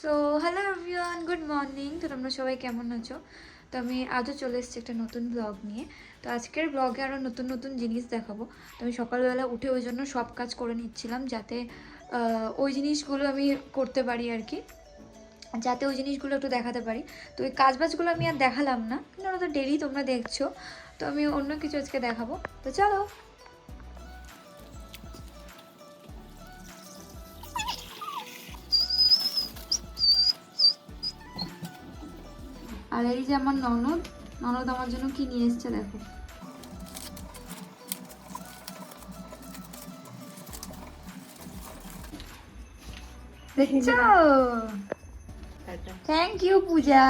So hello everyone, good morning. তো তোমরা সবাই কেমন আছো? তো আমি আজও চলে এসেছি একটা নতুন ব্লগ নিয়ে। তো আজকের ব্লগে আরও নতুন নতুন জিনিস দেখাবো। তো আমি সকালবেলা উঠে ওই জন্য সব কাজ করে নিচ্ছিলাম, যাতে ওই জিনিসগুলো আমি করতে পারি আর কি, যাতে ওই জিনিসগুলো একটু দেখাতে পারি। তো ওই কাজবাজগুলো আমি আর দেখালাম না, কিন্তু ওটা তো ডেলি তোমরা দেখছো। তো আমি অন্য কিছু আজকে দেখাবো। তো চলো। আর এই যে আমার ননদ ননদ আমার জন্য কি নিয়ে এসছে দেখো। দেখছো? থ্যাংক ইউ পূজা।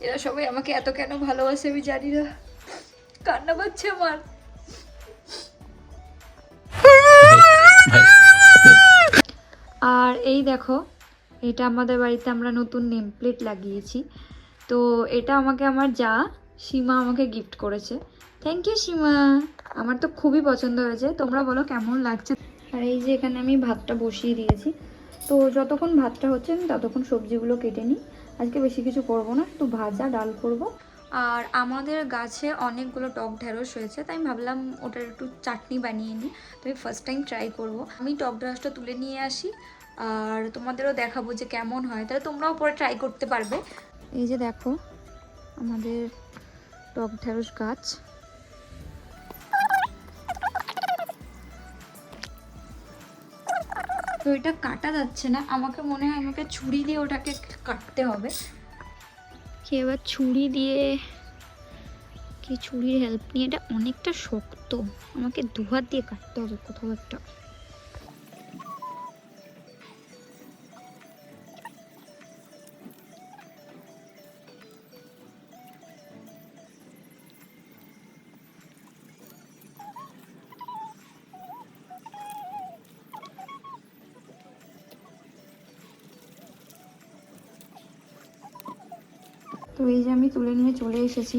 এরা সবাই আমাকে এত কেন ভালোবাসে আমি জানি না। কান্না পাচ্ছে আমার। আর এই দেখো, এটা আমাদের বাড়িতে আমরা নতুন নেম প্লেট লাগিয়েছি। তো এটা আমাকে আমার যা সীমা আমাকে গিফট করেছে। থ্যাংক ইউ সীমা। আমার তো খুবই পছন্দ হয়েছে, তোমরা বলো কেমন লাগছে। আর এই যে এখানে আমি ভাতটা বসিয়ে দিয়েছি। তো যতক্ষণ ভাতটা হচ্ছে আমি ততক্ষণ সবজিগুলো কেটে নিই। আজকে বেশি কিছু করব না, একটু ভাজা ডাল করব। আর আমাদের গাছে অনেকগুলো টক ঢ্যাঁড়স হয়েছে, তাই আমি ভাবলাম ওটার একটু চাটনি বানিয়ে নিই। তো আমি ফার্স্ট টাইম ট্রাই করব। আমি টক ঢ্যাঁড়সটা তুলে নিয়ে আসি আর তোমাদেরও দেখাবো যে কেমন হয়, তাহলে তোমরাও পরে ট্রাই করতে পারবে। এই যে দেখো আমাদের টক ঢ্যাঁড়স গাছ। তো এটা কাটা যাচ্ছে না, আমাকে মনে হয় আমাকে ছুরি দিয়ে ওটাকে কাটতে হবে। কি এবার ছুরি দিয়ে, কি ছুরির হেল্প নিয়ে, এটা অনেকটা শক্ত, আমাকে দুহাত দিয়ে কাটতে হবে কোথাও একটা। তো এই যে আমি তুলে নিয়ে চলে এসেছি।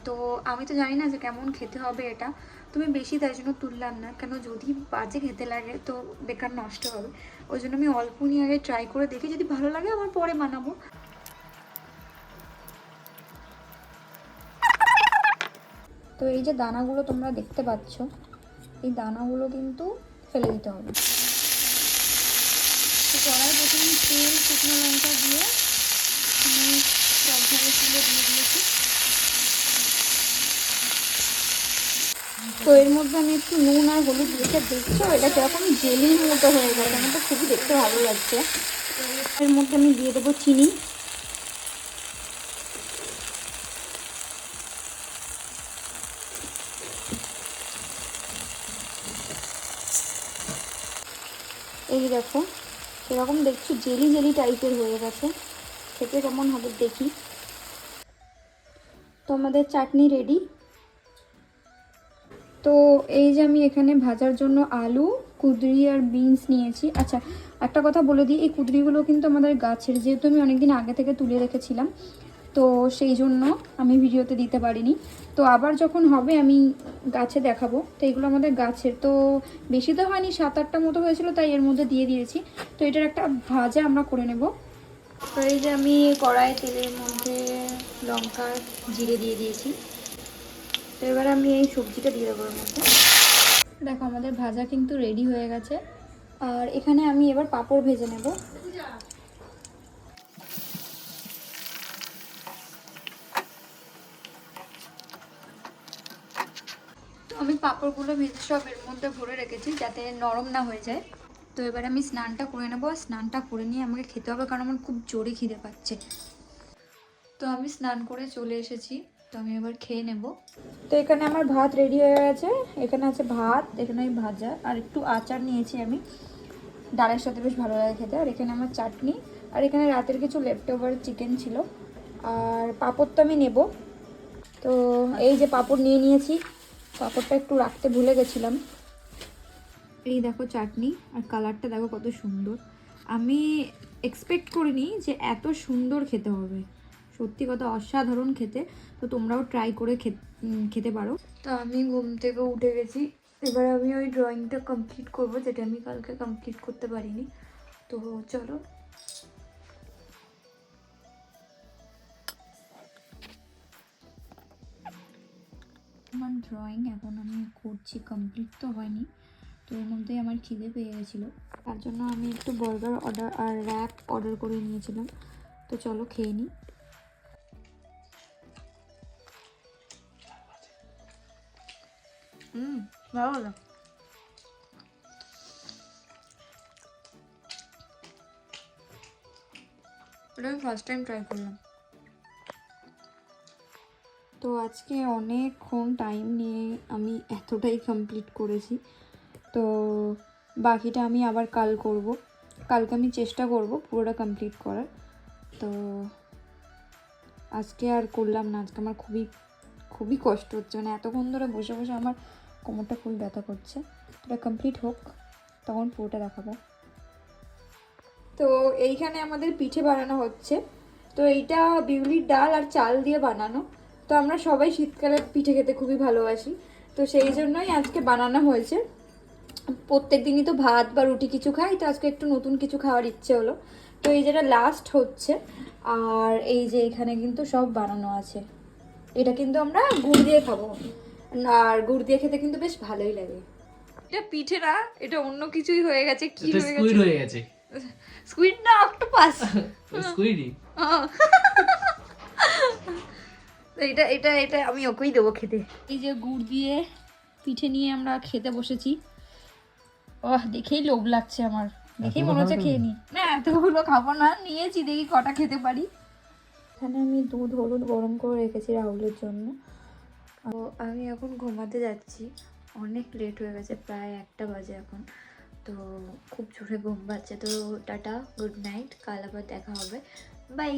তো আমি তো জানি না যে কেমন খেতে হবে এটা, তুমি বেশি তাই জন্য তুললাম না, কেন যদি বাজে খেতে লাগে তো বেকার নষ্ট হবে। ওই জন্য আমি অল্প নিয়ে আগে ট্রাই করে দেখি, যদি ভালো লাগে আবার পরে বানাবো। তো এই যে দানাগুলো তোমরা দেখতে পাচ্ছ, এই দানাগুলো কিন্তু ফেলে দিতে হবে। তো কড়াই প্রথমে তেল শুকনো লঙ্কা দিয়ে আমি টক ঢ্যাঁড়সগুলো দিয়ে দিয়েছি। তো এর মধ্যে আমি একটু নুন আর হলুদ দিয়েছে, দেখছো এটা কিরকম জেলির মতো হয়ে গেছে, আমার তো খুবই দেখতে ভালো লাগছে। এর মধ্যে আমি দিয়ে দেবো চিনি। এই দেখো সেরকম দেখছো জেলি জেলি টাইপের হয়ে গেছে, খেতে কেমন হবে দেখি। তো আমাদের চাটনি রেডি। তো এই যে আমি এখানে ভাজার জন্য আলু, কুঁদরি আর বিনস নিয়েছি। আচ্ছা একটা কথা বলে দিই, এই কুঁদরিগুলো কিন্তু আমাদের গাছের, যেহেতু আমি অনেকদিন আগে থেকে তুলে রেখেছিলাম, তো সেই জন্য আমি ভিডিওতে দিতে পারিনি। তো আবার যখন হবে আমি গাছে দেখাবো। তো এগুলো আমাদের গাছের, তো বেশি তো হয়নি, 7-8টা মতো হয়েছিল, তাই এর মধ্যে দিয়ে দিয়েছি। তো এটার একটা ভাজা আমরা করে নেব। তো এই যে আমি কড়াই তেলের মধ্যে লঙ্কা জিরে দিয়ে দিয়েছি। তো এবার আমি এই সবজিটা দিয়ে দেবো এর মধ্যে। দেখো আমাদের ভাজা কিন্তু রেডি হয়ে গেছে। আর এখানে আমি এবার পাঁপড় ভেজে নেব। তো আমি পাঁপড়গুলো ভেজে সব এর মধ্যে ভরে রেখেছি, যাতে নরম না হয়ে যায়। তো এবার আমি স্নানটা করে নেবো, আর স্নানটা করে নিয়ে আমাকে খেতে হবে, কারণ আমার খুব জোরে খিদে পাচ্ছে। তো আমি স্নান করে চলে এসেছি, তো আমি এবার খেয়ে নেব। তো এখানে আমার ভাত রেডি হয়ে গেছে। এখানে আছে ভাত, এখানে আমি ভাজা আর একটু আচার নিয়েছি আমি, ডালের সাথে বেশ ভালো লাগে খেতে। আর এখানে আমার চাটনি, আর এখানে রাতের কিছু লেফট ওভার চিকেন ছিল। আর পাঁপড় তো আমি নেব। তো এই যে পাঁপড় নিয়ে নিয়েছি, পাঁপড়টা একটু রাখতে ভুলে গেছিলাম। এই দেখো চাটনি, আর কালারটা দেখো কত সুন্দর। আমি এক্সপেক্ট করিনি যে এত সুন্দর খেতে হবে, সত্যি কথা অসাধারণ খেতে। তো তোমরাও ট্রাই করে খেতে পারো। তো আমি ঘুম থেকে উঠে গেছি, এবার আমি ওই ড্রয়িংটা কমপ্লিট করব, যেটা আমি কালকে কমপ্লিট করতে পারিনি। তো তো চলো। আমার ড্রয়িং এখন আমি করছি, কমপ্লিট তো হয়নি, তো এর মধ্যেই আমার খিদে পেয়ে গেছিলো, তার জন্য আমি একটু বার্গার অর্ডার আর র্যাপ অর্ডার করে নিয়েছিলাম। তো চলো খেয়ে নিই। ভালো হলো। এটা আমি ফার্স্ট টাইম ট্রাই করলাম। তো আজকে অনেকক্ষণ টাইম নিয়ে আমি এতটাই কমপ্লিট করেছি। তো বাকিটা আমি আবার কাল করব। কালকে আমি চেষ্টা করব পুরোটা কমপ্লিট করার। তো আজকে আর করলাম না, আজকে আমার খুবই কষ্ট হচ্ছে, মানে এতক্ষণ ধরে বসে বসে আমার কোমরটা খুব ব্যথা করছে। এটা কমপ্লিট হোক, তখন পুরোটা দেখাবো। তো এইখানে আমাদের পিঠে বানানো হচ্ছে। তো এইটা বিউলির ডাল আর চাল দিয়ে বানানো। তো আমরা সবাই শীতকালে পিঠে খেতে খুবই ভালোবাসি, তো সেই জন্যই আজকে বানানো হয়েছে। প্রত্যেক দিনই তো ভাত বা রুটি কিছু খাই, তো আজকে একটু নতুন কিছু খাওয়ার ইচ্ছে হলো। তো এই যেটা লাস্ট হচ্ছে, আর এই যে এখানে কিন্তু সব বানানো আছে। এটা কিন্তু আমরা গুড় দিয়ে খাবো, আর গুড় দিয়ে খেতে কিন্তু বেশ ভালোই লাগে। এটা পিঠে না, এটা অন্য কিছুই হয়ে গেছে। কি হয়ে গেছে? স্কুইড না অক্টোপাস? স্কুইডই। এটা এটা এটা আমি ওকেই দেবো খেতে। এই যে গুড় দিয়ে পিঠে নিয়ে আমরা খেতে বসেছি। দেখেই লোভ লাগছে আমার, দেখেই মনে হচ্ছে খেয়ে নি। না এতগুলো খাবো না, নিয়েছি, দেখি কটা খেতে পারি। এখানে আমি দুধ হলুদ গরম করে রেখেছি রাহুলের জন্য। তো আমি এখন ঘুমাতে যাচ্ছি, অনেক লেট হয়ে গেছে, প্রায় 1টা বাজে এখন। তো খুব জোরে ঘুম পাচ্ছে। তো টাটা, গুড নাইট, কাল আবার দেখা হবে, বাই।